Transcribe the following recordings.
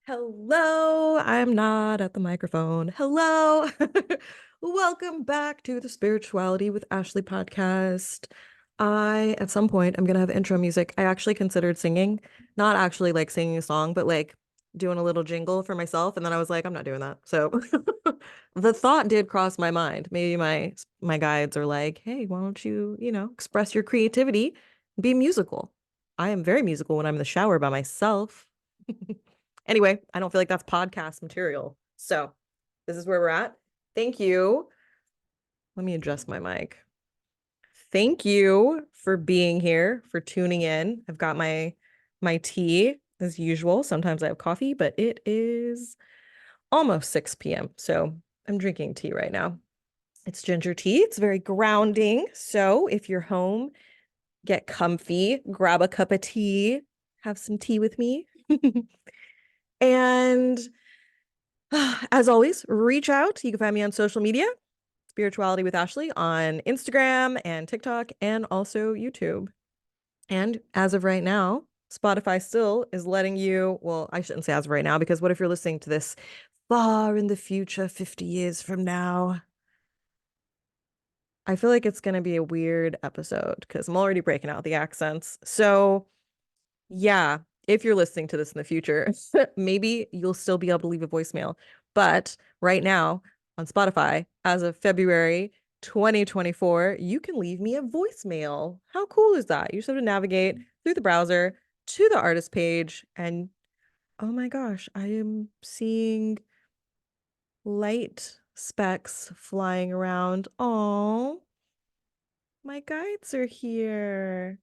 Hello, I'm not at the microphone. Hello. Welcome back to the Spirituality with Ashley podcast. At some point, I'm going to have intro music. I actually considered singing, not actually like singing a song, but like doing a little jingle for myself. And then I was like, I'm not doing that. So the thought did cross my mind. Maybe my guides are like, hey, why don't you, express your creativity, be musical. I am very musical when I'm in the shower by myself. Anyway, I don't feel like that's podcast material. So this is where we're at. Thank you. Let me adjust my mic. Thank you for being here, for tuning in. I've got my tea as usual. Sometimes I have coffee, but it is almost 6 p.m. So I'm drinking tea right now. It's ginger tea. It's very grounding. So if you're home, get comfy, grab a cup of tea, have some tea with me. And as always, reach out. You can find me on social media, Spirituality with Ashley, on Instagram and TikTok, and also YouTube. And as of right now, Spotify still is letting you, well, I shouldn't say as of right now, because what if you're listening to this far in the future, 50 years from now? I feel like it's going to be a weird episode because I'm already breaking out the accents. So, yeah, if you're listening to this in the future, maybe you'll still be able to leave a voicemail. But right now on Spotify, as of February 2024, you can leave me a voicemail. How cool is that? You just have to navigate through the browser to the artist page. And oh my gosh, I am seeing light specks flying around. Oh, my guides are here.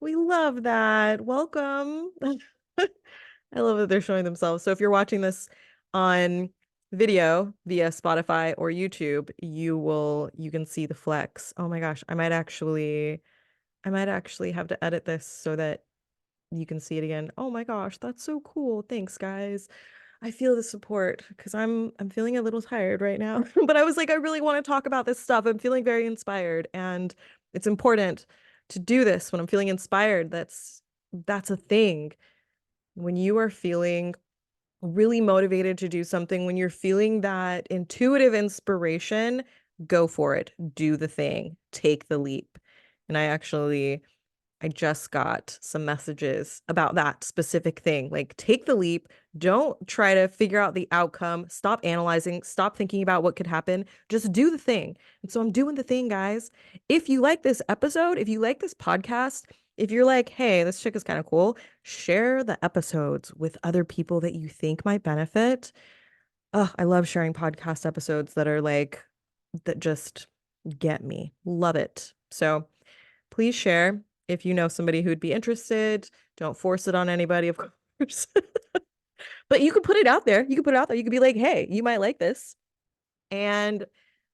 We love that. Welcome. I love that they're showing themselves. So if you're watching this on video via Spotify or YouTube, you can see the flex. Oh my gosh, I might actually have to edit this so that you can see it again. Oh my gosh, that's so cool. Thanks, guys. I feel the support because I'm feeling a little tired right now. But I was like, I really want to talk about this stuff. I'm feeling very inspired, and it's important to do this when I'm feeling inspired. That's a thing. When you are feeling really motivated to do something, when you're feeling that intuitive inspiration, go for it. Do the thing. Take the leap. And I just got some messages about that specific thing. Like, take the leap. Don't try to figure out the outcome. Stop analyzing. Stop thinking about what could happen. Just do the thing. And so I'm doing the thing, guys. If you like this episode, if you like this podcast, if you're like, hey, this chick is kind of cool, share the episodes with other people that you think might benefit. Oh, I love sharing podcast episodes that are like, that just get me. Love it. So, please share if you know somebody who'd be interested. Don't force it on anybody, of course. But you could put it out there. You could put it out there. You could be like, hey, you might like this. And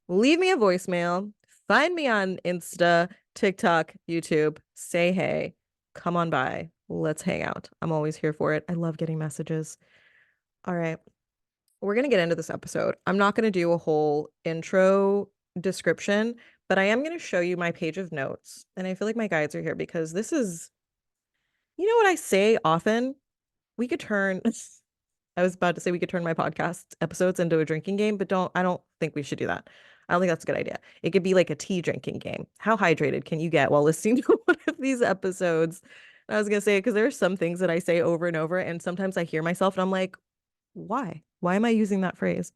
leave me a voicemail. Find me on Insta, TikTok, YouTube. Say hey. Come on by. Let's hang out. I'm always here for it. I love getting messages. All right. We're going to get into this episode. I'm not going to do a whole intro description, but I am going to show you my page of notes. And I feel like my guides are here because this is, you know what I say often? We could turn, I was about to say we could turn my podcast episodes into a drinking game, but I don't think we should do that. I don't think that's a good idea. It could be like a tea drinking game. How hydrated can you get while listening to one of these episodes? I was going to say, because there are some things that I say over and over, and sometimes I hear myself and I'm like, why? Why am I using that phrase?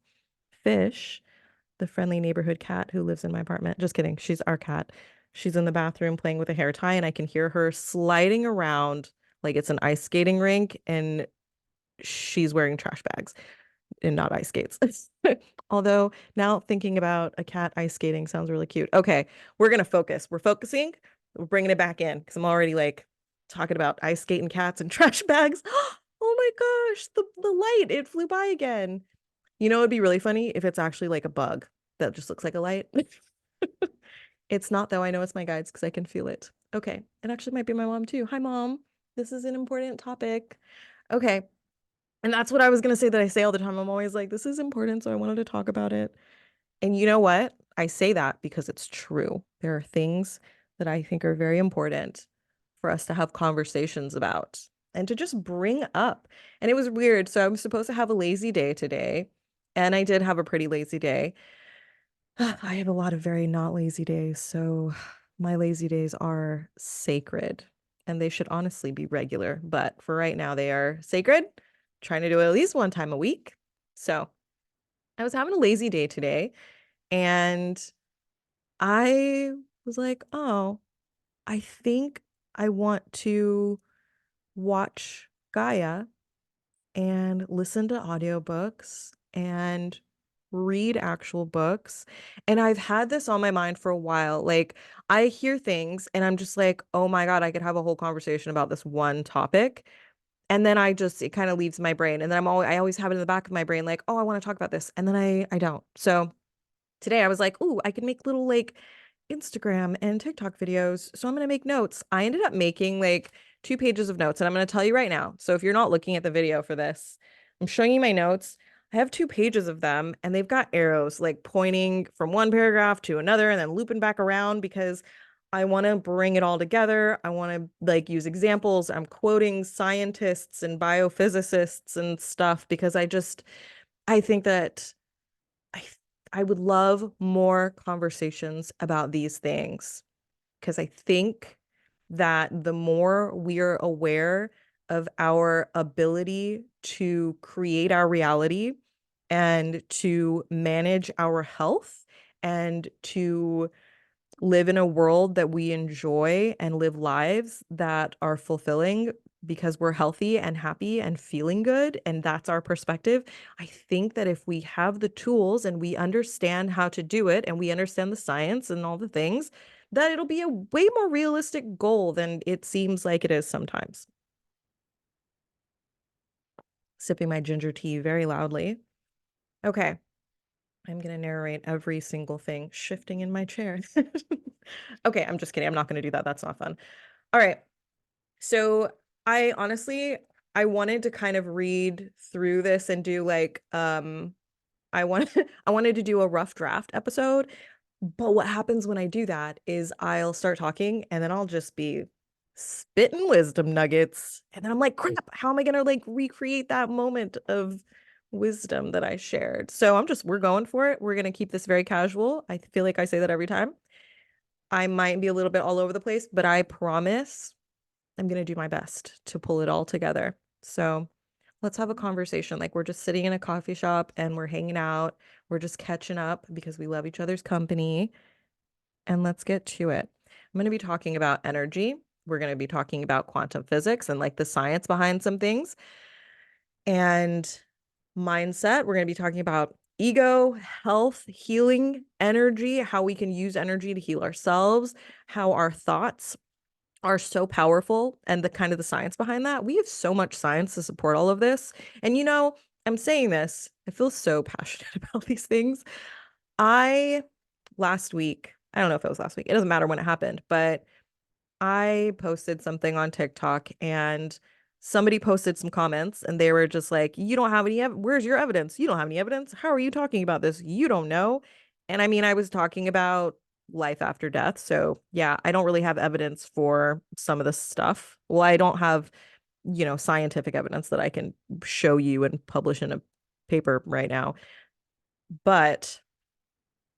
Fish, the friendly neighborhood cat who lives in my apartment. Just kidding. She's our cat. She's in the bathroom playing with a hair tie, and I can hear her sliding around like it's an ice skating rink, and she's wearing trash bags and not ice skates. Although now thinking about a cat ice skating sounds really cute. Okay, we're going to focus. We're focusing. We're bringing it back in because I'm already like talking about ice skating cats and trash bags. Oh my gosh, the light, it flew by again. You know, it'd be really funny if it's actually like a bug that just looks like a light. It's not, though. I know it's my guides because I can feel it. Okay. It actually might be my mom, too. Hi, Mom. This is an important topic. Okay. And that's what I was going to say that I say all the time. I'm always like, this is important, so I wanted to talk about it. And you know what? I say that because it's true. There are things that I think are very important for us to have conversations about. and to just bring up. And it was weird. So I'm supposed to have a lazy day today, and I did have a pretty lazy day. I have a lot of very not lazy days, so my lazy days are sacred, and they should honestly be regular, but for right now they are sacred. Trying to do it at least one time a week. So I was having a lazy day today, and I was like, oh, I think I want to watch Gaia and listen to audiobooks and read actual books. And I've had this on my mind for a while. Like, I hear things and I'm just like, oh my God, I could have a whole conversation about this one topic. And then it kind of leaves my brain. And then I always have it in the back of my brain, like, oh, I want to talk about this. And then I don't. So today I was like, ooh, I can make little like Instagram and TikTok videos. So I'm going to make notes. I ended up making like 2 pages of notes, and I'm going to tell you right now. So if you're not looking at the video for this, I'm showing you my notes. I have 2 pages of them, and they've got arrows like pointing from one paragraph to another and then looping back around because I want to bring it all together. I want to like use examples. I'm quoting scientists and biophysicists and stuff because I think that I I would love more conversations about these things because I think that the more we are aware of our ability to create our reality and to manage our health and to live in a world that we enjoy and live lives that are fulfilling because we're healthy and happy and feeling good, and that's our perspective. I think that if we have the tools and we understand how to do it and we understand the science and all the things, that it'll be a way more realistic goal than it seems like it is sometimes. Sipping my ginger tea very loudly. Okay, I'm going to narrate every single thing shifting in my chair. Okay, I'm just kidding. I'm not going to do that. That's not fun. All right. So I honestly, I wanted to kind of read through this and do like, I wanted, I wanted to do a rough draft episode. But what happens when I do that is I'll start talking and then I'll just be spitting wisdom nuggets. And then I'm like, crap, how am I going to like recreate that moment of wisdom that I shared? So we're going for it. We're going to keep this very casual. I feel like I say that every time. I might be a little bit all over the place, but I promise I'm going to do my best to pull it all together. So let's have a conversation. Like we're just sitting in a coffee shop and we're hanging out. We're just catching up because we love each other's company. And let's get to it. I'm going to be talking about energy. We're going to be talking about quantum physics and like the science behind some things. And mindset. We're going to be talking about ego, health, healing, energy, how we can use energy to heal ourselves, how our thoughts are so powerful, and the kind of the science behind that. We have so much science to support all of this. And I'm saying this, I feel so passionate about these things. I last week, I don't know if it was last week, it doesn't matter when it happened, but I posted something on TikTok and somebody posted some comments and they were just like, you don't have any, where's your evidence? You don't have any evidence. How are you talking about this? You don't know. And I mean, I was talking about life after death. So yeah, I don't really have evidence for some of this stuff. Well, I don't have, scientific evidence that I can show you and publish in a paper right now. But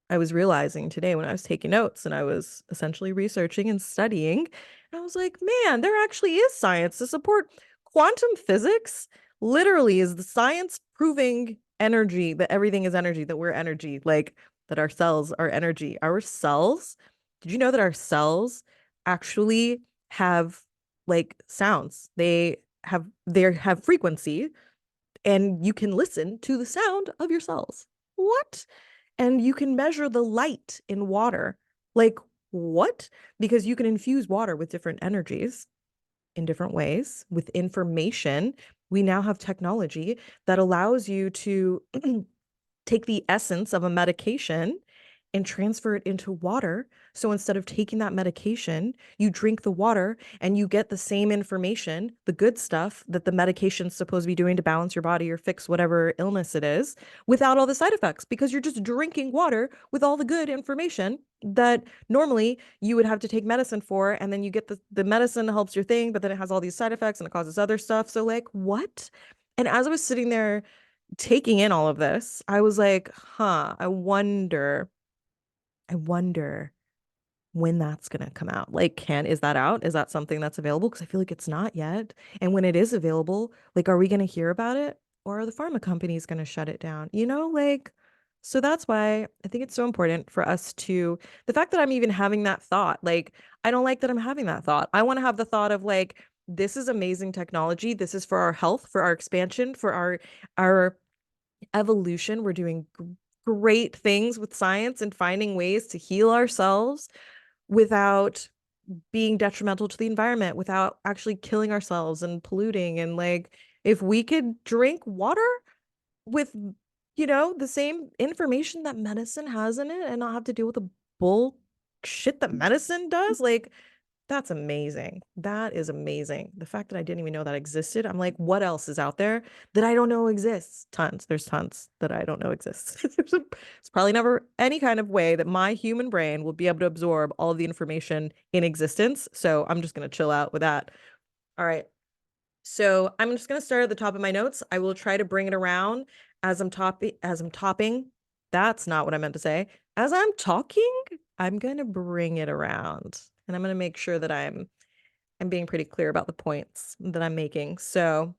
I was realizing today when I was taking notes and I was essentially researching and studying, and I was like, man, there actually is science to support quantum physics. Literally, is the science proving energy, that everything is energy, that we're energy, like that our cells are energy. Our cells, did you know that our cells actually have like sounds? They have frequency, and you can listen to the sound of your cells. What? And you can measure the light in water. Like, what? Because you can infuse water with different energies in different ways with information. We now have technology that allows you to take the essence of a medication and transfer it into water. So instead of taking that medication, you drink the water and you get the same information, the good stuff that the medication's supposed to be doing to balance your body or fix whatever illness it is, without all the side effects, because you're just drinking water with all the good information that normally you would have to take medicine for. And then you get the medicine helps your thing, but then it has all these side effects and it causes other stuff. So, like, what? And as I was sitting there taking in all of this, I was like, huh, I wonder when that's gonna come out. Like, is that out? Is that something that's available? Because I feel like it's not yet. And when it is available, like, are we gonna hear about it? Or are the pharma companies gonna shut it down? Like, so that's why I think it's so important for us to, the fact that I'm even having that thought, like, I don't like that I'm having that thought. I want to have the thought of like, this is amazing technology. This is for our health, for our expansion, for our evolution. We're doing great things with science and finding ways to heal ourselves without being detrimental to the environment, without actually killing ourselves and polluting. And like, if we could drink water with, the same information that medicine has in it and not have to deal with the bullshit that medicine does, like, that's amazing. That is amazing. The fact that I didn't even know that existed. I'm like, what else is out there that I don't know exists? Tons. There's tons that I don't know exists. There's probably never any kind of way that my human brain will be able to absorb all of the information in existence. So I'm just going to chill out with that. All right. So I'm just going to start at the top of my notes. I will try to bring it around as I'm topping. That's not what I meant to say. As I'm talking, I'm going to bring it around and I'm going to make sure that I'm being pretty clear about the points that I'm making. So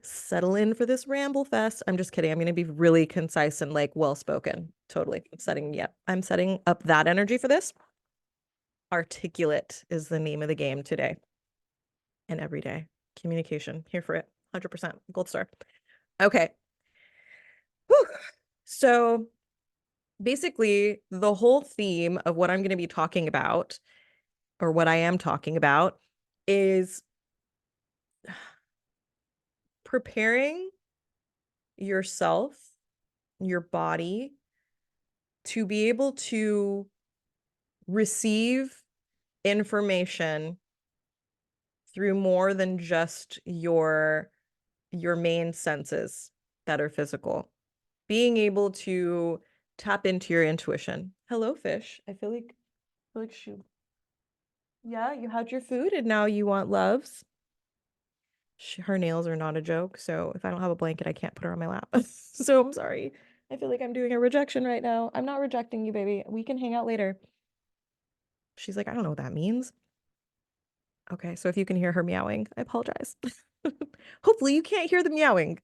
settle in for this ramble fest. I'm just kidding. I'm going to be really concise and like well spoken. Totally. I'm setting up that energy for this. Articulate is the name of the game today and every day. Communication, here for it. 100% gold star. Okay. Whew. So basically, the whole theme of what I'm going to be talking about, or what I am talking about, is preparing yourself, your body, to be able to receive information through more than just your main senses that are physical. Being able to tap into your intuition. Hello, fish. I feel like yeah, you had your food and now you want loves. Her nails are not a joke, so if I don't have a blanket, I can't put her on my lap. So I'm sorry. I feel like I'm doing a rejection right now. I'm not rejecting you, baby. We can hang out later. She's like, I don't know what that means. Okay, so if you can hear her meowing, I apologize. Hopefully you can't hear the meowing.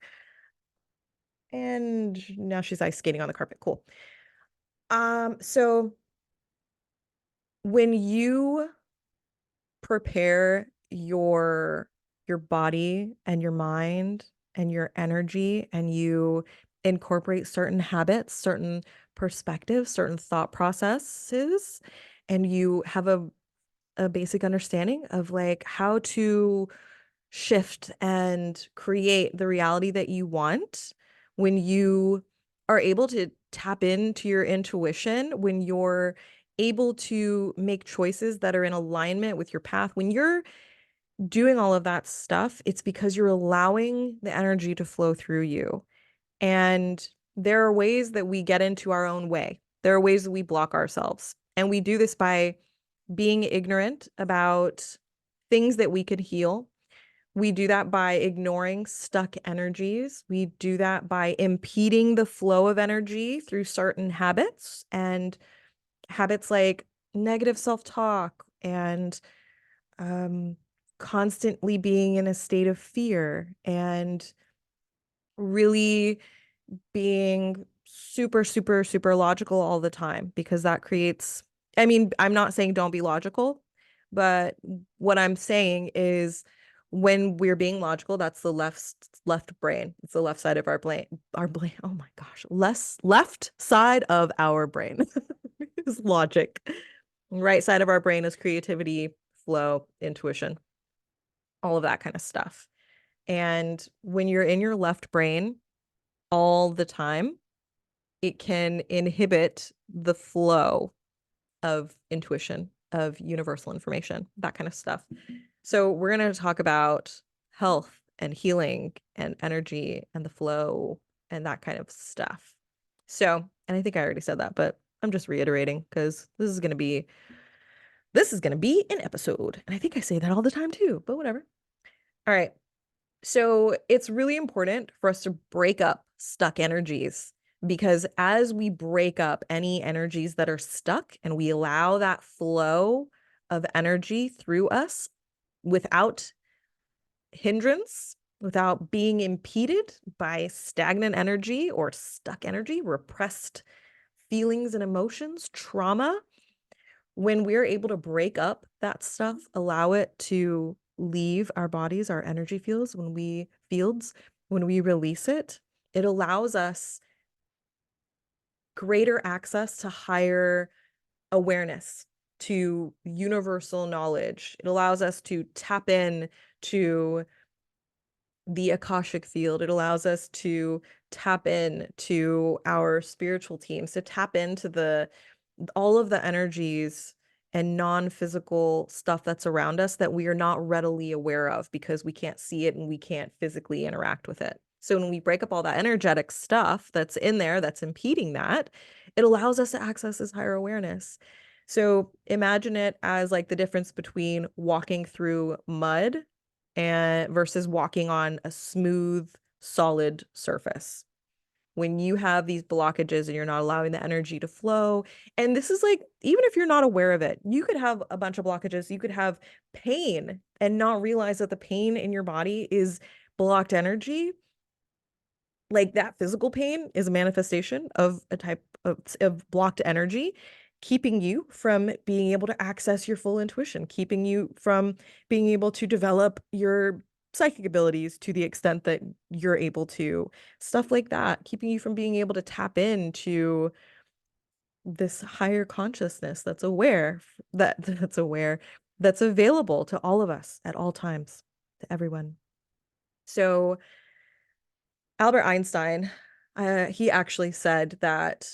And now she's ice skating on the carpet. Cool. So when you prepare your body and your mind and your energy and you incorporate certain habits, certain perspectives, certain thought processes, and you have a basic understanding of like how to shift and create the reality that you want, when you are able to tap into your intuition, when you're able to make choices that are in alignment with your path, when you're doing all of that stuff, it's because you're allowing the energy to flow through you. And there are ways that we get into our own way. There are ways that we block ourselves. And we do this by being ignorant about things that we could heal. We do that by ignoring stuck energies. We do that by impeding the flow of energy through certain habits, and habits like negative self-talk and um, constantly being in a state of fear and really being super, super, super logical all the time, because that creates, I mean, I'm not saying don't be logical, but what I'm saying is when we're being logical, that's the left brain. It's the left side of our brain. Oh my gosh. Left side of our brain is logic. Right side of our brain is creativity, flow, intuition, all of that kind of stuff. And when you're in your left brain all the time, it can inhibit the flow of intuition, of universal information, that kind of stuff. So we're going to talk about health and healing and energy and the flow and that kind of stuff. So, and I think I already said that, but I'm just reiterating because this is going to be an episode. And I think I say that all the time too, but whatever. All right. So it's really important for us to break up stuck energies because as we break up any energies that are stuck and we allow that flow of energy through us without hindrance, without being impeded by stagnant energy or stuck energy, repressed feelings and emotions, trauma, when we're able to break up that stuff, allow it to leave our bodies, our energy fields, when we release it, it allows us greater access to higher awareness, to universal knowledge. It allows us to tap in to the Akashic field. It allows us to tap in to our spiritual teams, to tap into all of the energies and non-physical stuff that's around us that we are not readily aware of because we can't see it and we can't physically interact with it. So when we break up all that energetic stuff that's in there that's impeding that, it allows us to access this higher awareness. So imagine it as like the difference between walking through mud and versus walking on a smooth, solid surface. When you have these blockages and you're not allowing the energy to flow, and this is like, even if you're not aware of it, you could have a bunch of blockages, you could have pain and not realize that the pain in your body is blocked energy. Like that physical pain is a manifestation of a type of blocked energy, keeping you from being able to access your full intuition, keeping you from being able to develop your psychic abilities to the extent that you're able to, stuff like that, keeping you from being able to tap into this higher consciousness that's available to all of us at all times, to everyone. So Albert Einstein, he actually said that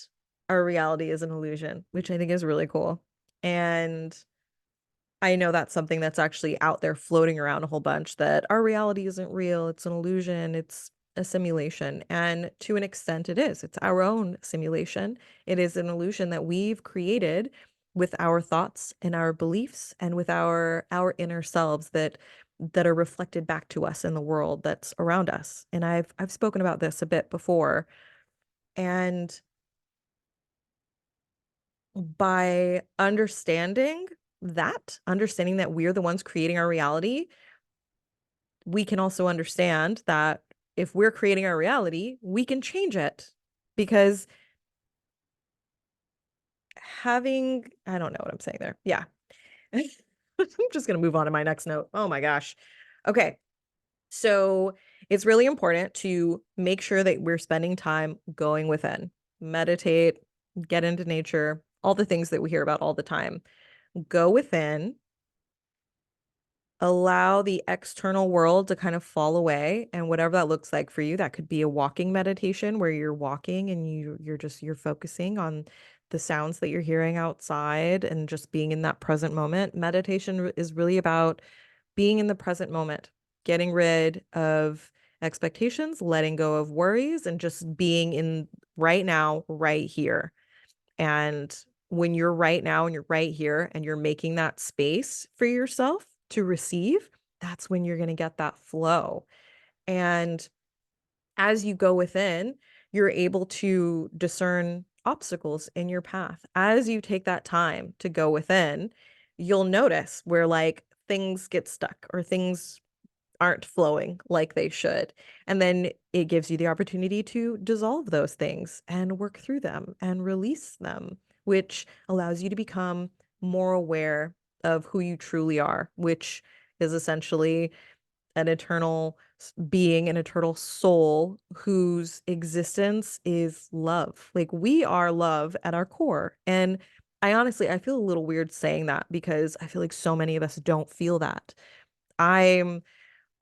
our reality is an illusion, which I think is really cool. And I know that's something that's actually out there floating around a whole bunch, that our reality isn't real, it's an illusion, it's a simulation. And to an extent, it is. It's our own simulation. It is an illusion that we've created with our thoughts and our beliefs and with our inner selves that are reflected back to us in the world that's around us. And I've spoken about this a bit before. And by understanding that we're the ones creating our reality, we can also understand that if we're creating our reality, we can change it. Because I don't know what I'm saying there. Yeah. I'm just going to move on to my next note. Oh my gosh. Okay. So it's really important to make sure that we're spending time going within, meditate, get into nature, all the things that we hear about all the time. Go within, allow the external world to kind of fall away, and whatever that looks like for you, that could be a walking meditation where you're walking and you're focusing on the sounds that you're hearing outside and just being in that present moment. Meditation is really about being in the present moment, getting rid of expectations, letting go of worries, and just being in right now, right here. And when you're right now and you're right here and you're making that space for yourself to receive, that's when you're going to get that flow. And as you go within, you're able to discern obstacles in your path. As you take that time to go within, you'll notice where like things get stuck or things aren't flowing like they should. And then it gives you the opportunity to dissolve those things and work through them and release them, which allows you to become more aware of who you truly are, which is essentially an eternal being, an eternal soul whose existence is love. Like we are love at our core. And I feel a little weird saying that because I feel like so many of us don't feel that. I'm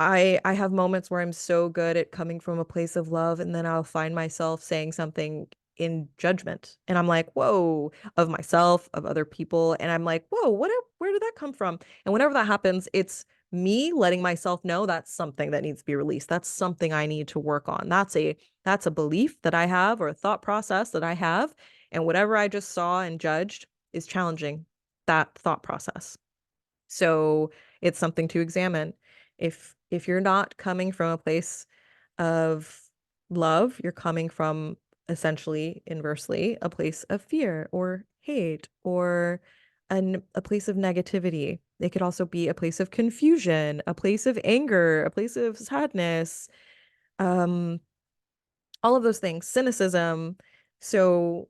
I have moments where I'm so good at coming from a place of love, and then I'll find myself saying something in judgment. And I'm like, whoa, of myself, of other people. And I'm like, whoa, where did that come from? And whenever that happens, it's me letting myself know that's something that needs to be released. That's something I need to work on. That's a belief that I have or a thought process that I have. And whatever I just saw and judged is challenging that thought process. So it's something to examine. If you're not coming from a place of love, you're coming from essentially inversely a place of fear or hate or a place of negativity. It could also be a place of confusion, a place of anger, a place of sadness, um, all of those things, cynicism. So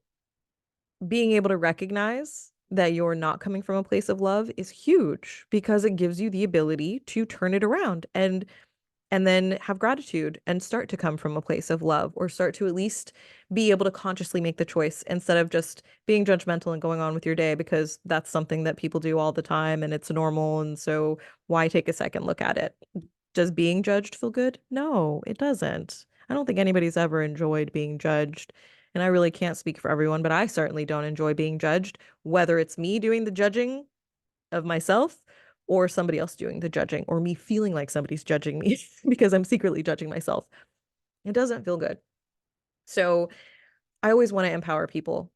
being able to recognize that you're not coming from a place of love is huge because it gives you the ability to turn it around and then have gratitude and start to come from a place of love or start to at least be able to consciously make the choice instead of just being judgmental and going on with your day because that's something that people do all the time and it's normal. And so why take a second look at it? Does being judged feel good? No, it doesn't. I don't think anybody's ever enjoyed being judged. And I really can't speak for everyone, but I certainly don't enjoy being judged, whether it's me doing the judging of myself or somebody else doing the judging or me feeling like somebody's judging me because I'm secretly judging myself. It doesn't feel good. So I always want to empower people.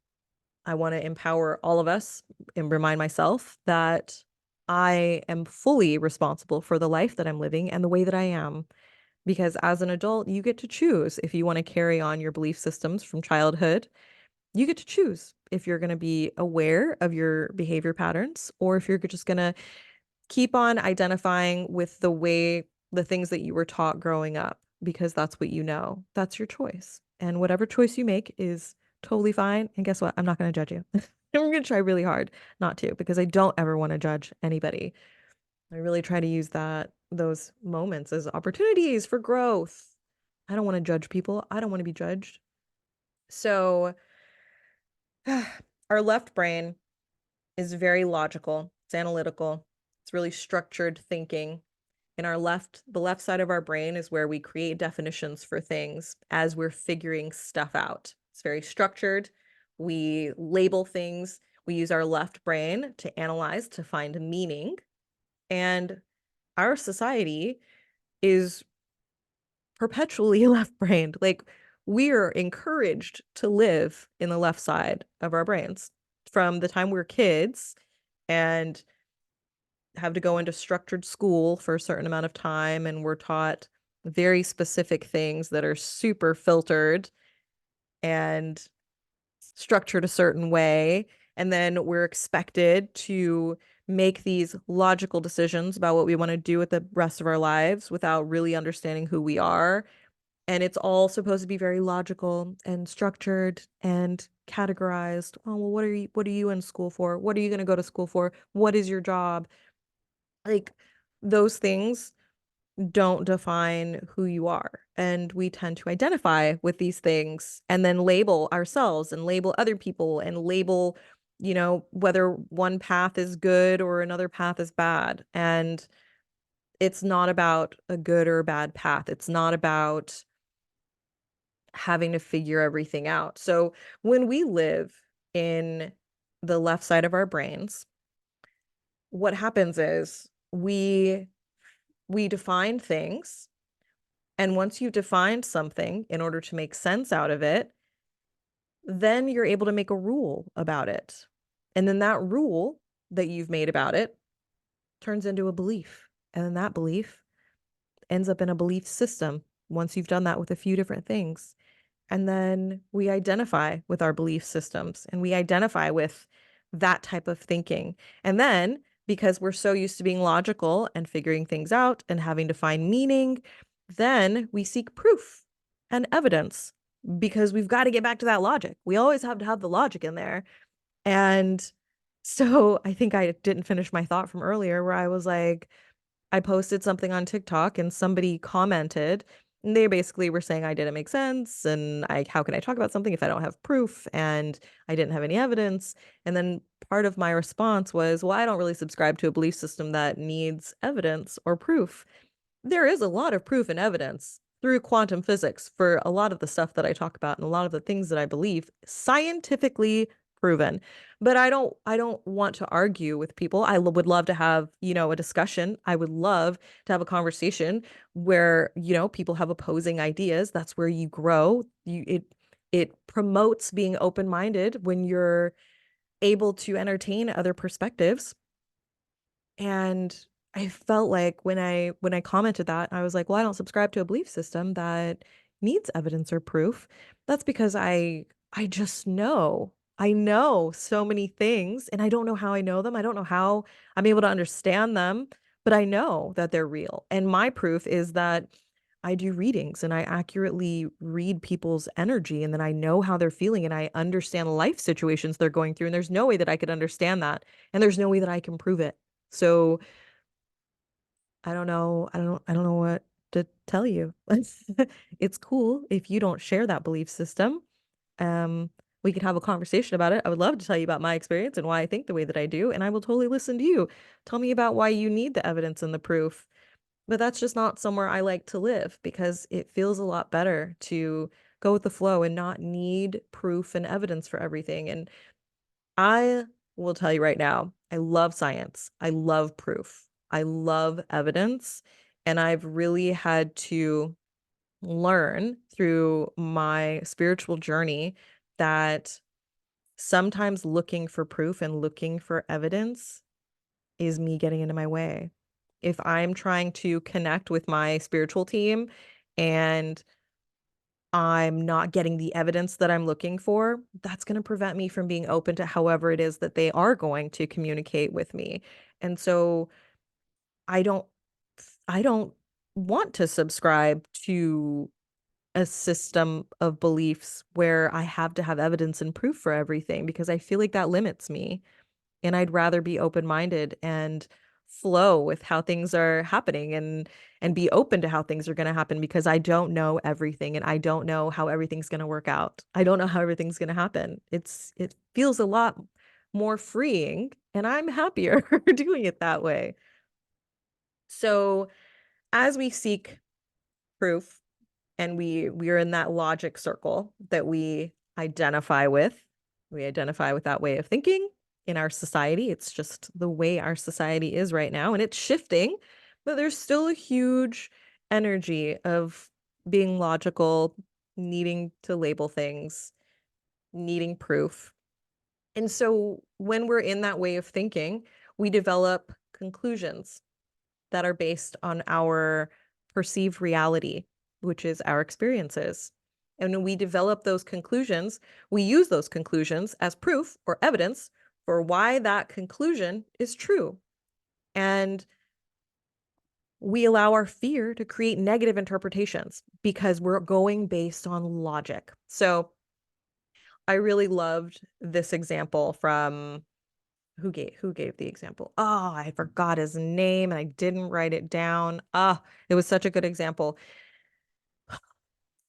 I want to empower all of us and remind myself that I am fully responsible for the life that I'm living and the way that I am. Because as an adult, you get to choose if you want to carry on your belief systems from childhood. You get to choose if you're going to be aware of your behavior patterns or if you're just going to keep on identifying with the things that you were taught growing up, because that's what you know. That's your choice. And whatever choice you make is totally fine. And guess what? I'm not going to judge you. I'm going to try really hard not to, because I don't ever want to judge anybody. I really try to use those moments as opportunities for growth. I don't want to judge people. I don't want to be judged. So our left brain is very logical. It's analytical. It's really structured thinking. In the left side of our brain is where we create definitions for things as we're figuring stuff out. It's very structured. We label things. We use our left brain to analyze, to find meaning. And our society is perpetually left-brained. Like, we're encouraged to live in the left side of our brains from the time we're kids and have to go into structured school for a certain amount of time, and we're taught very specific things that are super filtered and structured a certain way. And then we're expected to make these logical decisions about what we want to do with the rest of our lives without really understanding who we are. And it's all supposed to be very logical and structured and categorized. Oh, well, what are you in school for? What are you going to go to school for? What is your job? Like, those things don't define who you are. And we tend to identify with these things and then label ourselves and label other people and label, whether one path is good or another path is bad. And it's not about a good or a bad path. It's not about having to figure everything out. So when we live in the left side of our brains, what happens is we define things. And once you've defined something in order to make sense out of it, then you're able to make a rule about it. And then that rule that you've made about it turns into a belief. And then that belief ends up in a belief system once you've done that with a few different things. And then we identify with our belief systems and we identify with that type of thinking. And then, because we're so used to being logical and figuring things out and having to find meaning, then we seek proof and evidence because we've got to get back to that logic. We always have to have the logic in there. And so I think I didn't finish my thought from earlier where I was like, I posted something on TikTok and somebody commented and they basically were saying I didn't make sense and how can I talk about something if I don't have proof and I didn't have any evidence. And then part of my response was, well, I don't really subscribe to a belief system that needs evidence or proof. There is a lot of proof and evidence through quantum physics for a lot of the stuff that I talk about and a lot of the things that I believe, scientifically proven. But I don't want to argue with people. Would love to have, a discussion. I would love to have a conversation where, people have opposing ideas. That's where you grow. It promotes being open-minded when you're able to entertain other perspectives. And I felt like when I commented that, I was like, well, I don't subscribe to a belief system that needs evidence or proof. That's because I just know. I know so many things and I don't know how I know them. I don't know how I'm able to understand them, but I know that they're real. And my proof is that I do readings and I accurately read people's energy and then I know how they're feeling and I understand life situations they're going through. And there's no way that I could understand that. And there's no way that I can prove it. So I don't know. I don't know what to tell you. It's cool if you don't share that belief system. Um, we can have a conversation about it. I would love to tell you about my experience and why I think the way that I do, and I will totally listen to you. Tell me about why you need the evidence and the proof. But that's just not somewhere I like to live because it feels a lot better to go with the flow and not need proof and evidence for everything. And I will tell you right now, I love science. I love proof. I love evidence. And I've really had to learn through my spiritual journey that sometimes looking for proof and looking for evidence is me getting into my way. If I'm trying to connect with my spiritual team and I'm not getting the evidence that I'm looking for, that's going to prevent me from being open to however it is that they are going to communicate with me. And so I don't I don't want to subscribe to a system of beliefs where I have to have evidence and proof for everything because I feel like that limits me. And I'd rather be open-minded and flow with how things are happening and be open to how things are going to happen because I don't know everything and I don't know how everything's going to work out. I don't know how everything's going to happen. It feels a lot more freeing and I'm happier doing it that way. So, as we seek proof and we are in that logic circle that we identify with that way of thinking in our society. It's just the way our society is right now and it's shifting, but there's still a huge energy of being logical, needing to label things, needing proof. And so when we're in that way of thinking, we develop conclusions that are based on our perceived reality, which is our experiences. And when we develop those conclusions, we use those conclusions as proof or evidence for why that conclusion is true. And we allow our fear to create negative interpretations because we're going based on logic. So I really loved this example from who gave the example? Oh, I forgot his name and I didn't write it down. Ah, it was such a good example.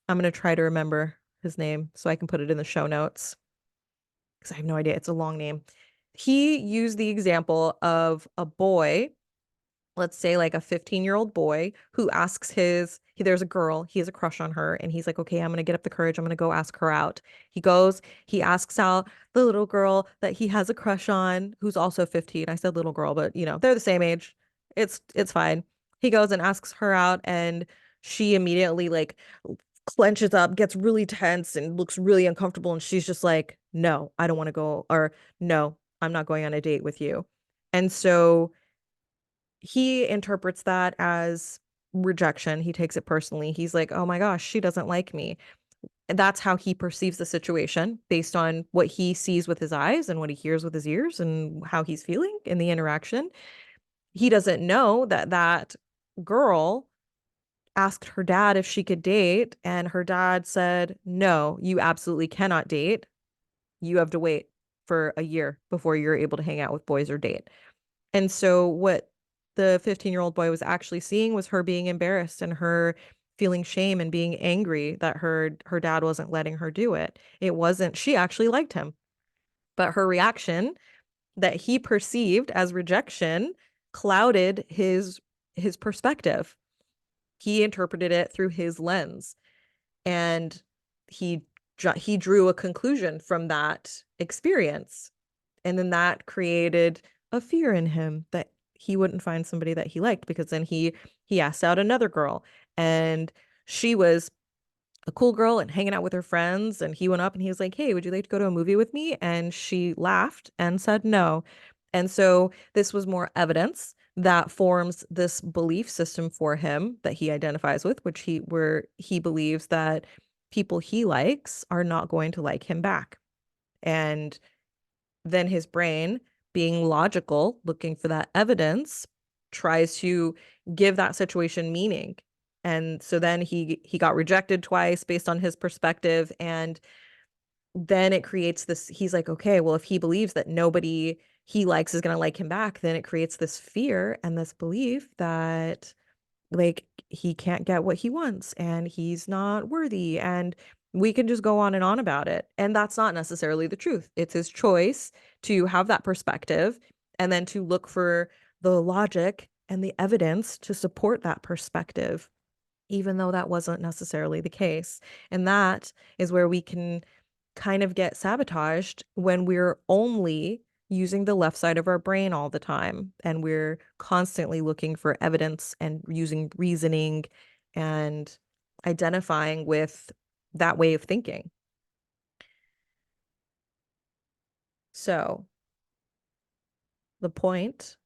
I'm gonna try to remember his name so I can put it in the show notes because I have no idea. It's a long name. He used the example of a boy, let's say like a 15-year-old boy who asks there's a girl, he has a crush on her, and he's like, okay, I'm gonna get up the courage, I'm gonna go ask her out. He goes, he asks out the little girl that he has a crush on, who's also 15. I said little girl, but they're the same age. It's fine. He goes and asks her out, and she immediately like clenches up, gets really tense, and looks really uncomfortable, and she's just like, no, I don't want to go, or no, I'm not going on a date with you. And so he interprets that as rejection. He takes it personally. He's like, oh my gosh, she doesn't like me. And that's how he perceives the situation based on what he sees with his eyes and what he hears with his ears and how he's feeling in the interaction. He doesn't know that that girl asked her dad if she could date, and her dad said, no, you absolutely cannot date. You have to wait for a year before you're able to hang out with boys or date. And so what the 15-year-old boy was actually seeing was her being embarrassed and her feeling shame and being angry that her dad wasn't letting her do it. It wasn't, she actually liked him, but her reaction that he perceived as rejection clouded his perspective. He interpreted it through his lens, and he he drew a conclusion from that experience. And then that created a fear in him that he wouldn't find somebody that he liked, because then he asked out another girl, and she was a cool girl and hanging out with her friends, and he went up and he was like, "Hey, would you like to go to a movie with me?" And she laughed and said no. And so this was more evidence that forms this belief system for him that he identifies with, which where he believes that people he likes are not going to like him back. And then his brain, being logical, looking for that evidence, tries to give that situation meaning. And so then he got rejected twice based on his perspective, and then it creates this, he's like, okay, well, if he believes that nobody he likes is going to like him back, then it creates this fear and this belief that like he can't get what he wants and he's not worthy, and we can just go on and on about it, and that's not necessarily the truth. It's his choice to have that perspective and then to look for the logic and the evidence to support that perspective, even though that wasn't necessarily the case. And that is where we can kind of get sabotaged, when we're only using the left side of our brain all the time and we're constantly looking for evidence and using reasoning and identifying with that way of thinking. So the point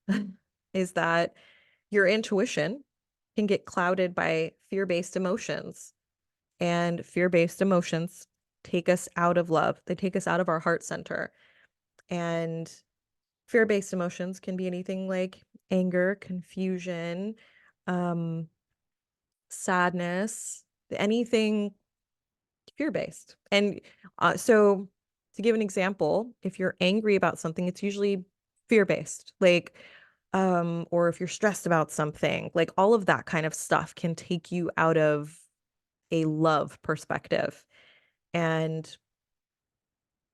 is that your intuition can get clouded by fear-based emotions, and fear-based emotions take us out of love. They take us out of our heart center. And fear-based emotions can be anything like anger, confusion, um, sadness, anything fear-based. And so to give an example, if you're angry about something, it's usually fear-based. Like, or if you're stressed about something, like all of that kind of stuff can take you out of a love perspective. And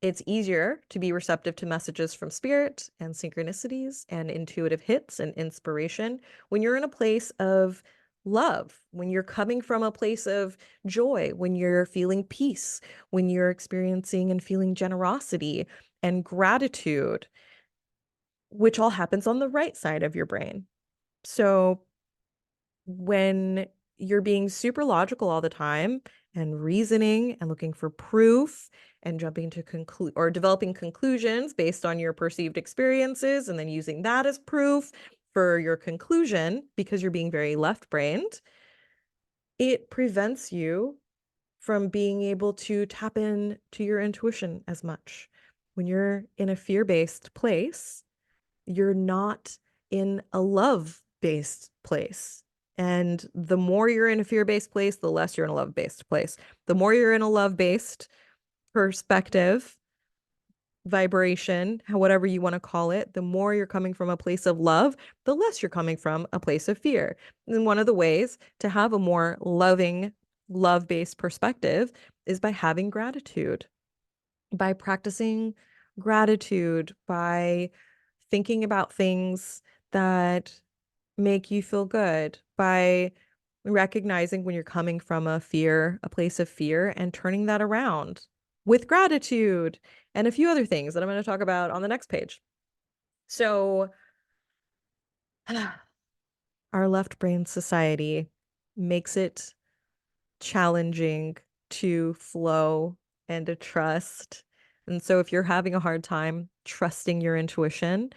it's easier to be receptive to messages from spirit and synchronicities and intuitive hits and inspiration when you're in a place of love, when you're coming from a place of joy, when you're feeling peace, when you're experiencing and feeling generosity and gratitude, which all happens on the right side of your brain. So when you're being super logical all the time and reasoning and looking for proof and jumping to conclude or developing conclusions based on your perceived experiences and then using that as proof for your conclusion because you're being very left-brained, it prevents you from being able to tap in to your intuition as much. When you're in a fear-based place, you're not in a love-based place. And the more you're in a fear-based place, the less you're in a love-based place. The more you're in a love-based perspective, vibration, whatever you want to call it, the more you're coming from a place of love, the less you're coming from a place of fear. And one of the ways to have a more loving, love-based perspective is by having gratitude, by practicing gratitude, by thinking about things that make you feel good, by recognizing when you're coming from a place of fear, and turning that around with gratitude and a few other things that I'm going to talk about on the next page. So, our left brain society makes it challenging to flow and to trust. And so if you're having a hard time trusting your intuition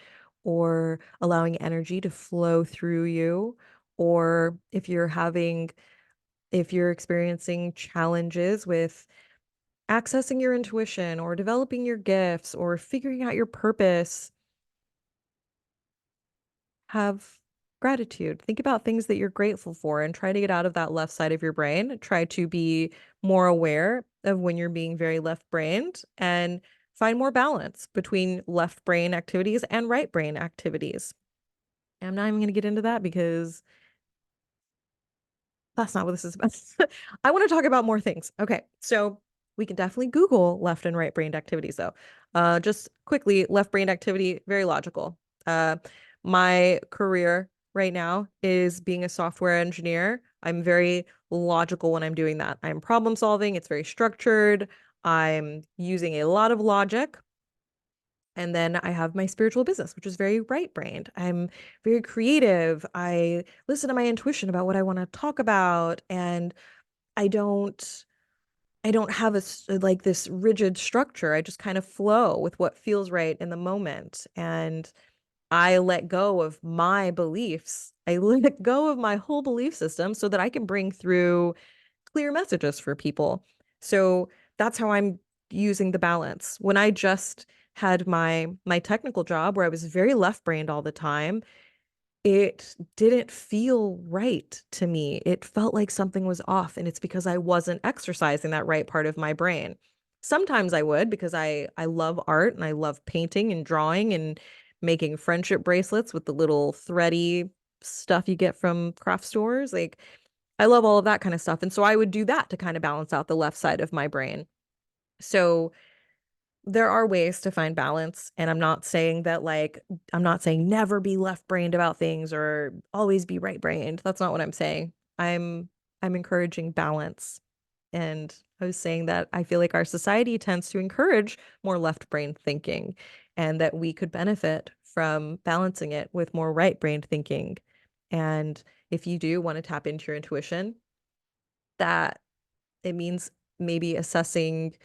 or allowing energy to flow through you, or if you're experiencing challenges with accessing your intuition or developing your gifts or figuring out your purpose, have gratitude. Think about things that you're grateful for and try to get out of that left side of your brain. Try to be more aware of when you're being very left-brained and find more balance between left brain activities and right brain activities. And I'm not even going to get into that because that's not what this is about. I want to talk about more things. Okay, so we can definitely Google left and right brain activities though. Just quickly, left brain activity, very logical. My career right now is being a software engineer. I'm very logical when I'm doing that. I'm problem solving, it's very structured. I'm using a lot of logic. And then I have my spiritual business, which is very right-brained. I'm very creative. I listen to my intuition about what I want to talk about, and I don't I don't have like this rigid structure. I just kind of flow with what feels right in the moment. And I let go of my beliefs. I let go of my whole belief system so that I can bring through clear messages for people. So that's how I'm using the balance. When I just had my technical job where I was very left-brained all the time, it didn't feel right to me. It felt like something was off, and it's because I wasn't exercising that right part of my brain. Sometimes I would because I love art and I love painting and drawing and making friendship bracelets with the little thready stuff you get from craft stores. Like I love all of that kind of stuff. And so I would do that to kind of balance out the left side of my brain. So there are ways to find balance, and I'm not saying never be left-brained about things or always be right-brained. That's not what I'm saying. I'm encouraging balance. And I was saying that I feel like our society tends to encourage more left-brained thinking and that we could benefit from balancing it with more right-brained thinking. And if you do want to tap into your intuition, that it means maybe assessing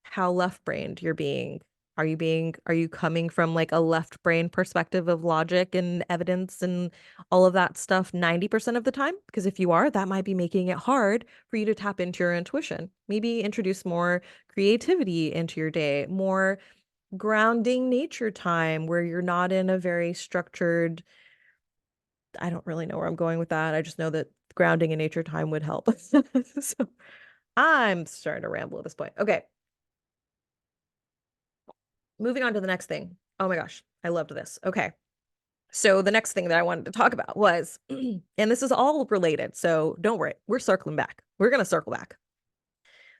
how left-brained you're being. Are you coming from like a left brain perspective of logic and evidence and all of that stuff 90% of the time? Because if you are, that might be making it hard for you to tap into your intuition. Maybe introduce more creativity into your day, more grounding nature time where you're not in a very structured, I don't really know where I'm going with that. I just know that grounding in nature time would help. So I'm starting to ramble at this point. Okay. Moving on to the next thing. Oh my gosh, I loved this. Okay. So the next thing that I wanted to talk about was, and this is all related, so don't worry, we're circling back. We're going to circle back.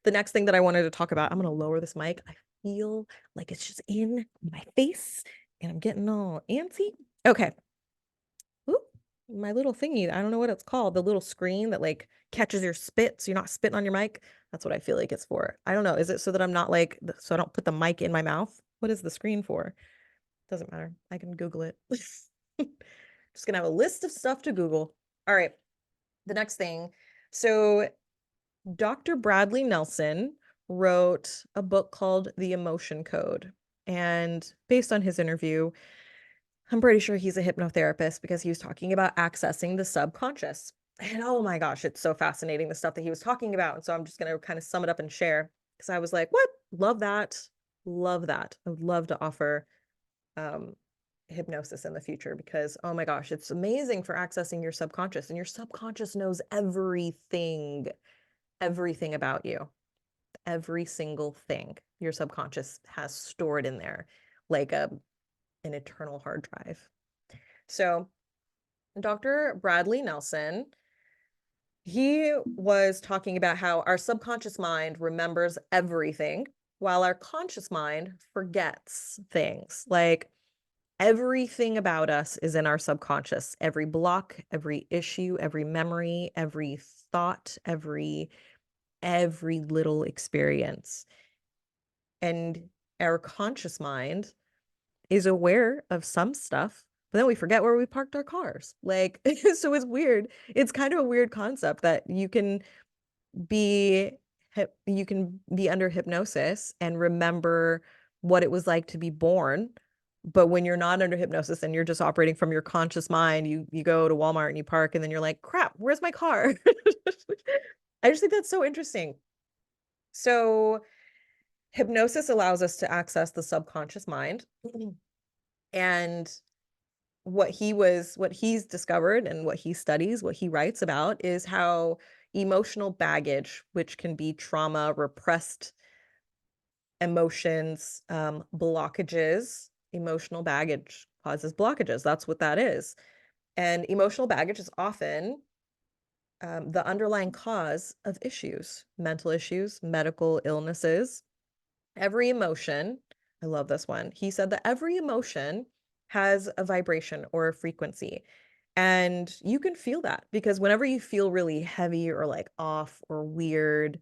The next thing that I wanted to talk about, I'm going to lower this mic. I feel like it's just in my face and I'm getting all antsy. Okay. Oop, my little thingy, I don't know what it's called, the little screen that like catches your spit so you're not spitting on your mic. That's what I feel like it's for. I don't know. Is it so that I'm not like, so I don't put the mic in my mouth? What is the screen for? Doesn't matter. I can Google it. Just gonna have a list of stuff to Google. All right. The next thing. So Dr. Bradley Nelson wrote a book called The Emotion Code. And based on his interview, I'm pretty sure he's a hypnotherapist because he was talking about accessing the subconscious. And oh my gosh, it's so fascinating the stuff that he was talking about. And so I'm just going to kind of sum it up and share because I was like, what? Love that. Love that. I would love to offer um, hypnosis in the future because, oh my gosh, it's amazing for accessing your subconscious. And your subconscious knows everything about you, every single thing your subconscious has stored in there, like an eternal hard drive. So Dr. Bradley Nelson, he was talking about how our subconscious mind remembers everything while our conscious mind forgets things. Like everything about us is in our subconscious. Every block, every issue, every memory, every thought, every little experience. And our conscious mind is aware of some stuff, but then we forget where we parked our cars. Like, so it's weird. It's kind of a weird concept that be you can be under hypnosis and remember what it was like to be born. But when you're not under hypnosis and you're just operating from your conscious mind, you go to Walmart and you park and then you're like, crap, where's my car? I just think that's so interesting. So hypnosis allows us to access the subconscious mind. And what he's discovered and what he studies, what he writes about is how emotional baggage, which can be trauma, repressed emotions, blockages, emotional baggage causes blockages. That's what that is. And emotional baggage is often the underlying cause of issues, mental issues, medical illnesses. Every emotion, I love this one. He said that every emotion has a vibration or a frequency. And you can feel that because whenever you feel really heavy or like off or weird,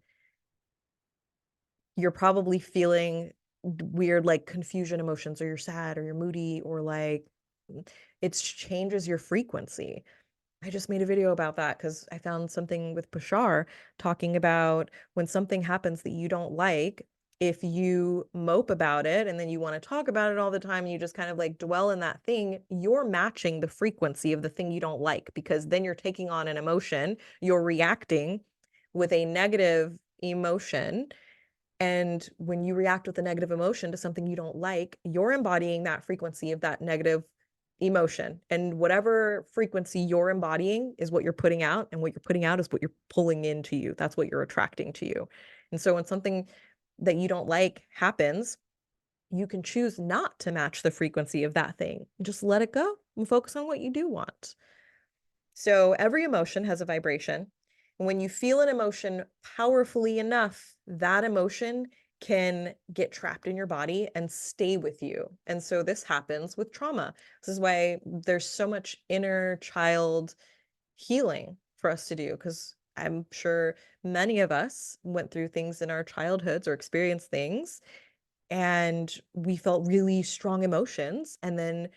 you're probably feeling weird, like confusion emotions, or you're sad or you're moody, or like it changes your frequency. I just made a video about that because I found something with Bashar talking about when something happens that you don't like, if you mope about it and then you want to talk about it all the time and you just kind of like dwell in that thing, you're matching the frequency of the thing you don't like, because then you're taking on an emotion, you're reacting with a negative emotion. And when you react with a negative emotion to something you don't like, you're embodying that frequency of that negative emotion. And whatever frequency you're embodying is what you're putting out. And what you're putting out is what you're pulling into you. That's what you're attracting to you. And so when something that you don't like happens, you can choose not to match the frequency of that thing. Just let it go and focus on what you do want. So every emotion has a vibration. And when you feel an emotion powerfully enough, that emotion can get trapped in your body and stay with you. And so this happens with trauma. This is why there's so much inner child healing for us to do, because I'm sure many of us went through things in our childhoods or experienced things, and we felt really strong emotions, and then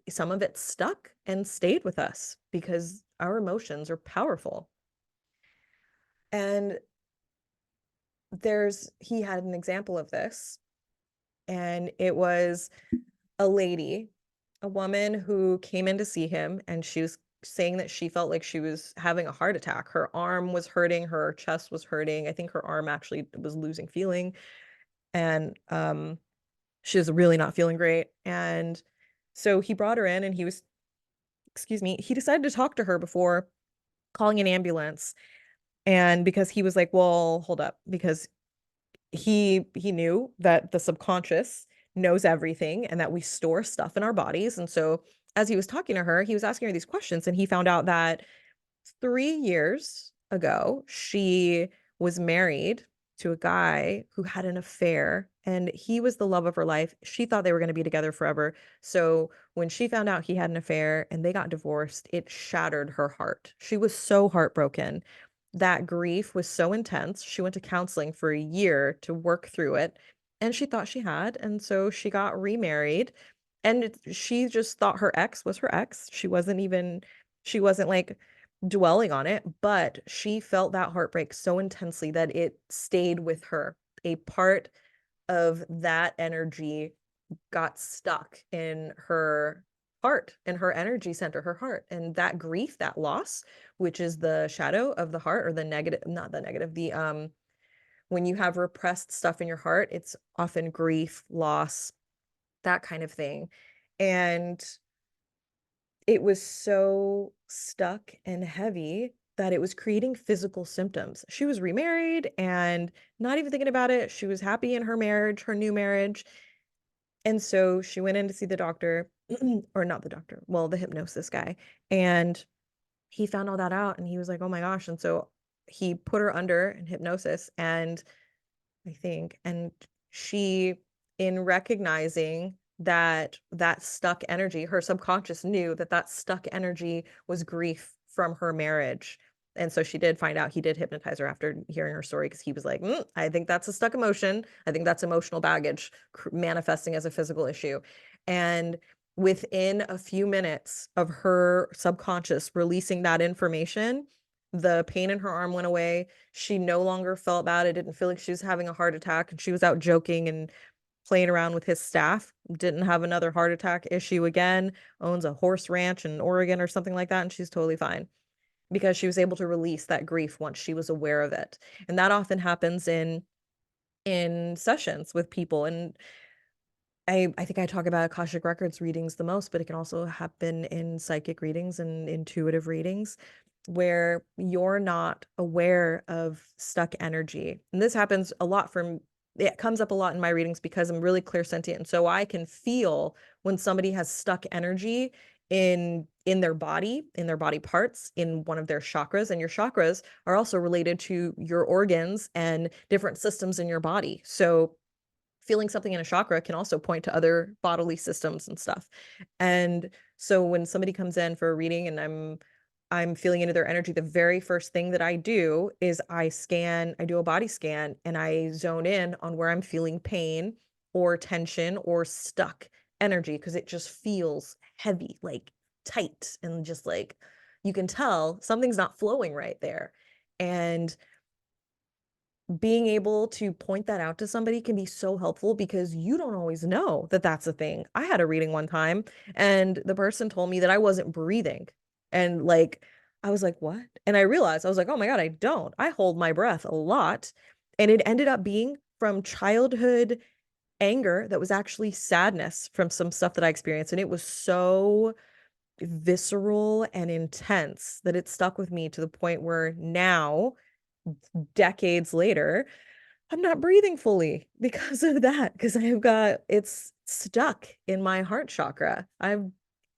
some of it stuck and stayed with us because our emotions are powerful. And he had an example of this, and it was a lady, a woman who came in to see him, and she was saying that she felt like she was having a heart attack. Her arm was hurting, her chest was hurting. I think her arm actually was losing feeling, and she was really not feeling great. And so he brought her in, and he decided to talk to her before calling an ambulance. And because he was like, well, hold up, because he knew that the subconscious knows everything and that we store stuff in our bodies. And so as he was talking to her, he was asking her these questions, and he found out that 3 years ago, she was married to a guy who had an affair, and he was the love of her life. She thought they were going to be together forever. So when she found out he had an affair and they got divorced, it shattered her heart. She was so heartbroken. That grief was so intense. She went to counseling for a year to work through it, and she thought she had. And so she got remarried, and she just thought her ex was her ex. She wasn't like dwelling on it, but she felt that heartbreak so intensely that it stayed with her. A part of that energy got stuck in her heart, in her energy center, her heart. And that grief, that loss, which is the shadow of the heart, or the negative, not the negative, when you have repressed stuff in your heart, it's often grief, loss, that kind of thing. And it was so stuck and heavy that it was creating physical symptoms. She was remarried and not even thinking about it. She was happy in her marriage, her new marriage. And so she went in to see the doctor, or not the doctor, well, the hypnosis guy. And he found all that out, and he was like, oh my gosh. And so he put her under in hypnosis, and I think. And she, in recognizing that stuck energy, her subconscious knew that that stuck energy was grief from her marriage. And so she did find out he did hypnotize her after hearing her story, because he was like, I think that's a stuck emotion. I think that's emotional baggage manifesting as a physical issue. And within a few minutes of her subconscious releasing that information, the pain in her arm went away. She no longer felt bad. It didn't feel like she was having a heart attack, and she was out joking and playing around with his staff. Didn't have another heart attack issue again. Owns a horse ranch in Oregon or something like that, and she's totally fine because she was able to release that grief once she was aware of it. And that often happens in sessions with people. And I think I talk about Akashic Records readings the most, but it can also happen in psychic readings and intuitive readings where you're not aware of stuck energy. And this happens a lot it comes up a lot in my readings because I'm really clairsentient. And so I can feel when somebody has stuck energy in their body, in their body parts, in one of their chakras. And your chakras are also related to your organs and different systems in your body. So feeling something in a chakra can also point to other bodily systems and stuff. And so when somebody comes in for a reading and I'm feeling into their energy, the very first thing that I do is I do a body scan and I zone in on where I'm feeling pain or tension or stuck energy because it just feels heavy, like tight and just like you can tell something's not flowing right there. And being able to point that out to somebody can be so helpful because you don't always know that that's a thing. I had a reading one time and the person told me that I wasn't breathing. And like, I was like, what? And I realized, I was like, oh my God, I don't. I hold my breath a lot. And it ended up being from childhood anger that was actually sadness from some stuff that I experienced. And it was so visceral and intense that it stuck with me to the point where now, decades later, I'm not breathing fully because of that, because I've got it's stuck in my heart chakra.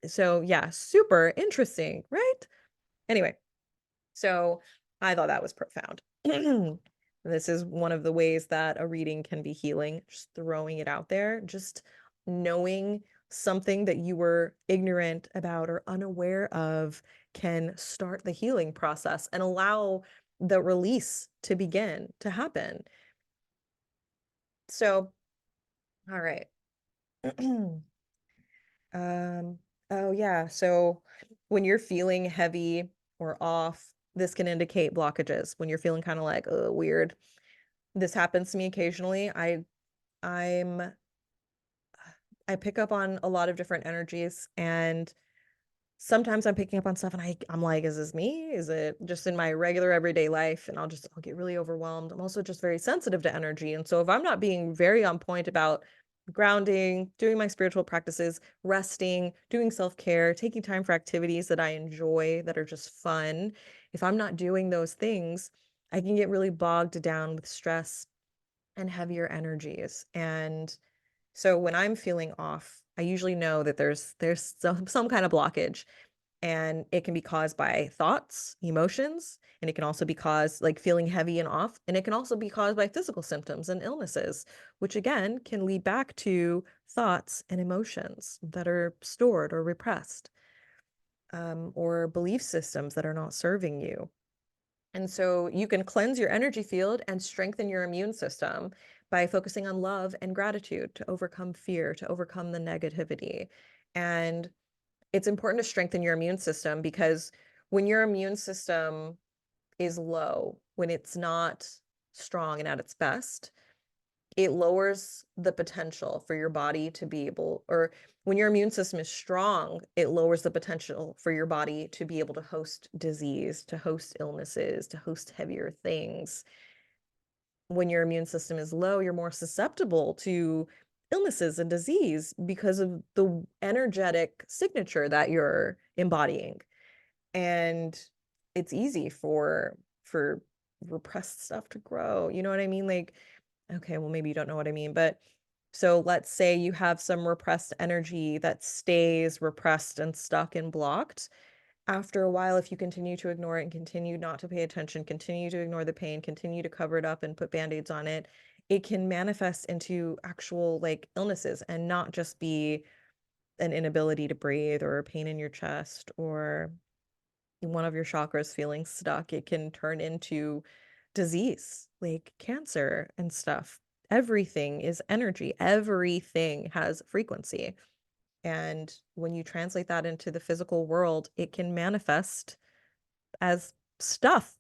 So yeah, super interesting, right? Anyway, so I thought that was profound. This is one of the ways that a reading can be healing, just throwing it out there, just knowing something that you were ignorant about or unaware of can start the healing process and allow the release to begin to happen. So, all right. Oh yeah. So when you're feeling heavy or off, this can indicate blockages. When you're feeling kind of like, oh, weird. This happens to me occasionally. I'm I pick up on a lot of different energies and sometimes I'm picking up on stuff and I'm like, is this me? Is it just in my regular everyday life? And I'll get really overwhelmed. I'm also just very sensitive to energy. And so if I'm not being very on point about grounding, doing my spiritual practices, resting, doing self-care, taking time for activities that I enjoy, that are just fun, if I'm not doing those things, I can get really bogged down with stress and heavier energies. And so when I'm feeling off, I usually know that there's some kind of blockage and it can be caused by thoughts, emotions, and it can also be caused like feeling heavy and off, and it can also be caused by physical symptoms and illnesses, which again can lead back to thoughts and emotions that are stored or repressed, or belief systems that are not serving you. And so you can cleanse your energy field and strengthen your immune system by focusing on love and gratitude to overcome fear, to overcome the negativity. And it's important to strengthen your immune system because when your immune system is low, when it's not strong and at its best, it lowers the potential for your body to be able, or when your immune system is strong, it lowers the potential for your body to be able to host disease, to host illnesses, to host heavier things. When your immune system is low, you're more susceptible to illnesses and disease because of the energetic signature that you're embodying. And it's easy for repressed stuff to grow. You know what I mean? Like, okay, well, maybe you don't know what I mean, but so let's say you have some repressed energy that stays repressed and stuck and blocked. After a while, if you continue to ignore it and continue not to pay attention, continue to ignore the pain, continue to cover it up and put band-aids on it, it can manifest into actual like illnesses and not just be an inability to breathe or a pain in your chest or one of your chakras feeling stuck. It can turn into disease like cancer and stuff. Everything is energy. Everything has frequency. And when you translate that into the physical world, it can manifest as stuff.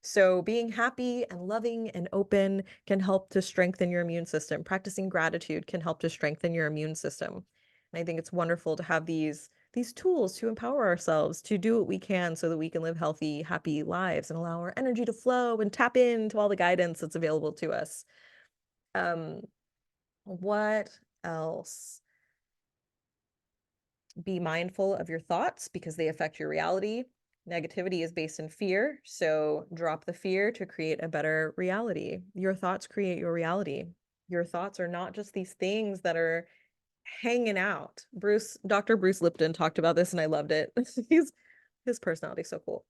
So being happy and loving and open can help to strengthen your immune system. Practicing gratitude can help to strengthen your immune system. And I think it's wonderful to have these tools to empower ourselves to do what we can so that we can live healthy, happy lives and allow our energy to flow and tap into all the guidance that's available to us. Um, what else? Be mindful of your thoughts because they affect your reality. Negativity is based in fear, so drop the fear to create a better reality. Your thoughts create your reality. Your thoughts are not just these things that are hanging out. Dr. Bruce Lipton talked about this and I loved it. His personality is so cool.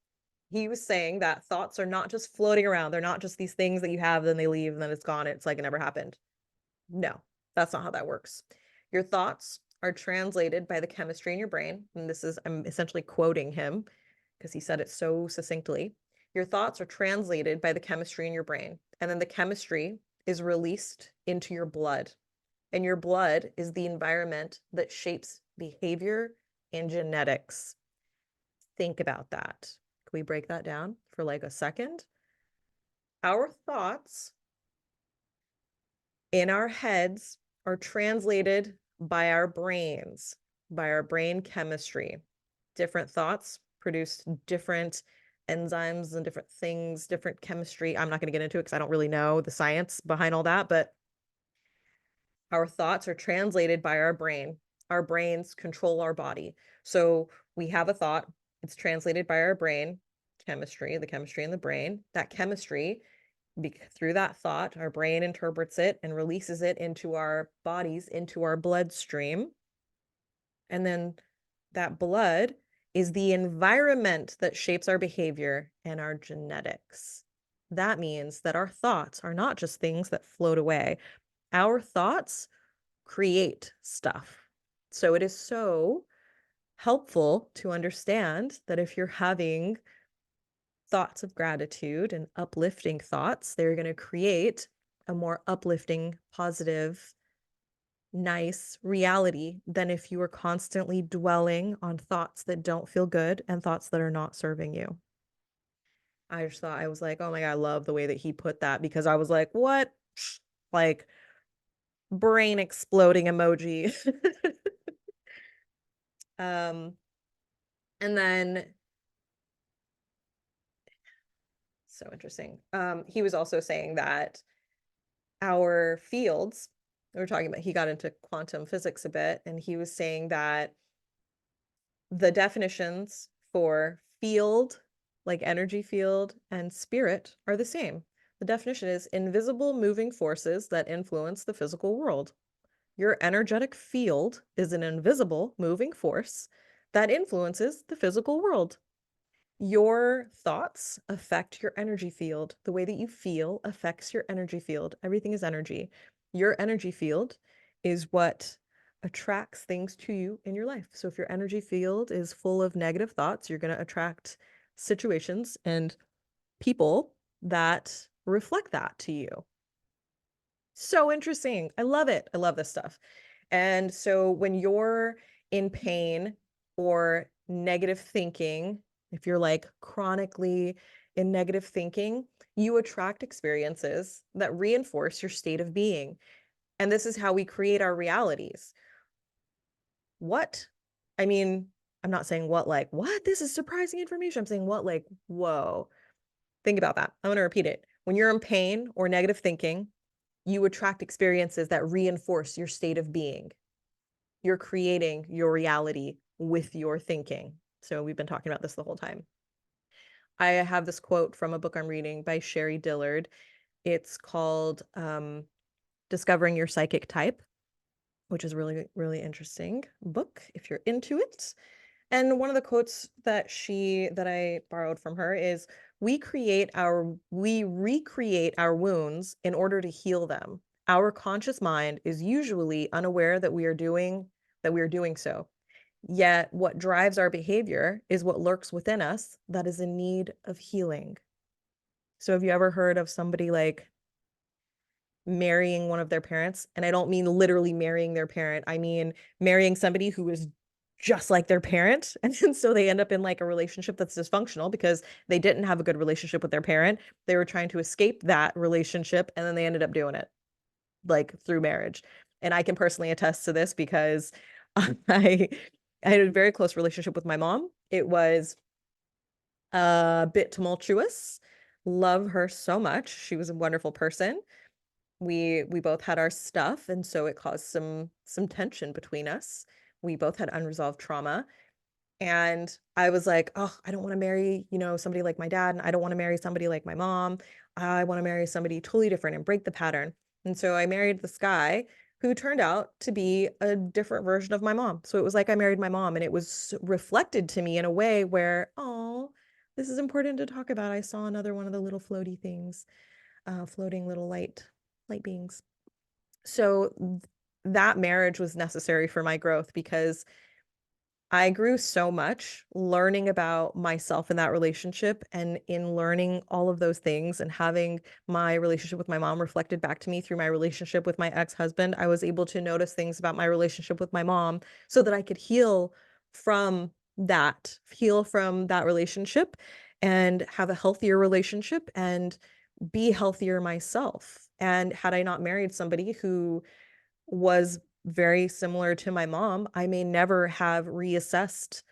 He was saying that thoughts are not just floating around. They're not just these things that you have, then they leave, and then it's gone. It's like it never happened. No, that's not how that works. Your thoughts are translated by the chemistry in your brain. And this is, I'm essentially quoting him because he said it so succinctly. Your thoughts are translated by the chemistry in your brain. And then the chemistry is released into your blood. And your blood is the environment that shapes behavior and genetics. Think about that. Can we break that down for like a second? Our thoughts in our heads are translated by our brains, by our brain chemistry. Different thoughts produce different enzymes and different things, different chemistry. I'm not going to get into it because I don't really know the science behind all that, but our thoughts are translated by our brain. Our brains control our body. So we have a thought, it's translated by our brain chemistry, the chemistry in the brain. That chemistry, through that thought, our brain interprets it and releases it into our bodies, into our bloodstream. And then that blood is the environment that shapes our behavior and our genetics. That means that our thoughts are not just things that float away. Our thoughts create stuff. So it is so helpful to understand that if you're having thoughts of gratitude and uplifting thoughts, they're going to create a more uplifting, positive, nice reality than if you are constantly dwelling on thoughts that don't feel good and thoughts that are not serving you. I just thought, I was like, oh my God, I love the way that he put that because I was like, what? Like brain exploding emoji. um, and then so interesting. He was also saying that our fields, we were talking about, he got into quantum physics a bit, and he was saying that the definitions for field, like energy field, and spirit are the same. The definition is invisible moving forces that influence the physical world. Your energetic field is an invisible moving force that influences the physical world. Your thoughts affect your energy field. The way that you feel affects your energy field. Everything is energy. Your energy field is what attracts things to you in your life. So if your energy field is full of negative thoughts, you're going to attract situations and people that reflect that to you. So interesting. I love it. I love this stuff. And so when you're in pain or negative thinking, if you're like chronically in negative thinking, you attract experiences that reinforce your state of being. And this is how we create our realities. What? I mean, I'm not saying what, like, what? This is surprising information. I'm saying what, like, whoa. Think about that. I'm going to repeat it. When you're in pain or negative thinking, you attract experiences that reinforce your state of being. You're creating your reality with your thinking. So we've been talking about this the whole time. I have this quote from a book I'm reading by Sherry Dillard. It's called Discovering Your Psychic Type, which is really, really interesting book if you're into it. And one of the quotes that I borrowed from her is, we recreate our wounds in order to heal them. Our conscious mind is usually unaware that we are doing so. Yet what drives our behavior is what lurks within us that is in need of healing. So have you ever heard of somebody like marrying one of their parents? And I don't mean literally marrying their parent. I mean marrying somebody who is just like their parent. And then so they end up in like a relationship that's dysfunctional because they didn't have a good relationship with their parent. They were trying to escape that relationship and then they ended up doing it like through marriage. And I can personally attest to this because I I had a very close relationship with my mom. It was a bit tumultuous. Love her so much. She was a wonderful person. We both had our stuff, and so it caused some tension between us. We both had unresolved trauma. And I was like, oh, I don't want to marry, somebody like my dad, and I don't want to marry somebody like my mom. I want to marry somebody totally different and break the pattern. And so I married this guy who turned out to be a different version of my mom. So it was like I married my mom, and it was reflected to me in a way where, oh, this is important to talk about. I saw another one of the little floaty things, floating little light beings. So that marriage was necessary for my growth because I grew so much learning about myself in that relationship, and in learning all of those things and having my relationship with my mom reflected back to me through my relationship with my ex-husband. I was able to notice things about my relationship with my mom so that I could heal from that relationship and have a healthier relationship and be healthier myself. And had I not married somebody who was very similar to my mom, I may never have reassessed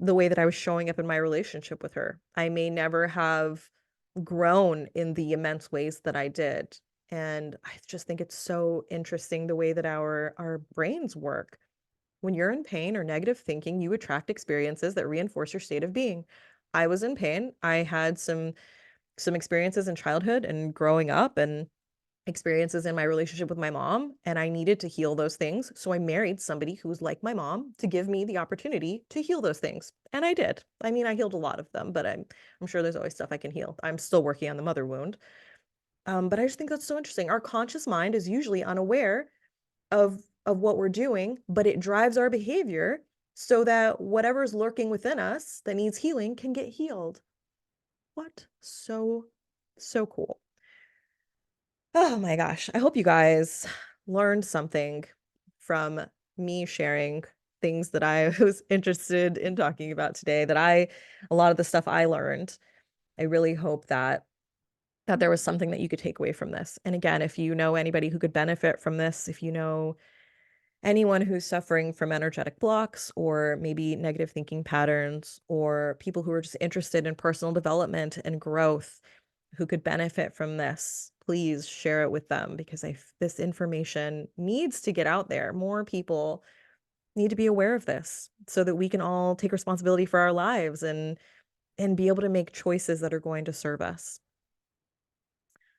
the way that I was showing up in my relationship with her. I may never have grown in the immense ways that I did. And I just think it's so interesting the way that our brains work. When you're in pain or negative thinking, you attract experiences that reinforce your state of being. I was in pain. I had some experiences in childhood and growing up and experiences in my relationship with my mom, and I needed to heal those things. So I married somebody who was like my mom to give me the opportunity to heal those things. And I did. I mean, I healed a lot of them, but I'm sure there's always stuff I can heal. I'm still working on the mother wound. But I just think that's so interesting. Our conscious mind is usually unaware of what we're doing, but it drives our behavior so that whatever's lurking within us that needs healing can get healed. What? So cool. Oh my gosh. I hope you guys learned something from me sharing things that I was interested in talking about today, a lot of the stuff I learned. I really hope that there was something that you could take away from this. And again, if you know anybody who could benefit from this, if you know anyone who's suffering from energetic blocks or maybe negative thinking patterns, or people who are just interested in personal development and growth who could benefit from this, please share it with them, because this information needs to get out there. More people need to be aware of this so that we can all take responsibility for our lives and be able to make choices that are going to serve us.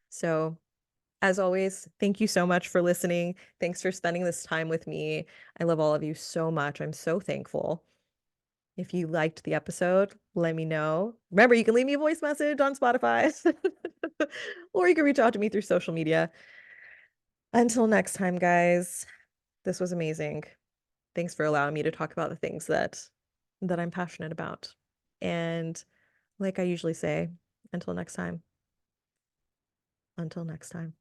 So, as always, thank you so much for listening. Thanks for spending this time with me. I love all of you so much. I'm so thankful. If you liked the episode, let me know. Remember, you can leave me a voice message on Spotify, or you can reach out to me through social media. Until next time, guys, this was amazing. Thanks for allowing me to talk about the things that I'm passionate about. And like I usually say, until next time. Until next time.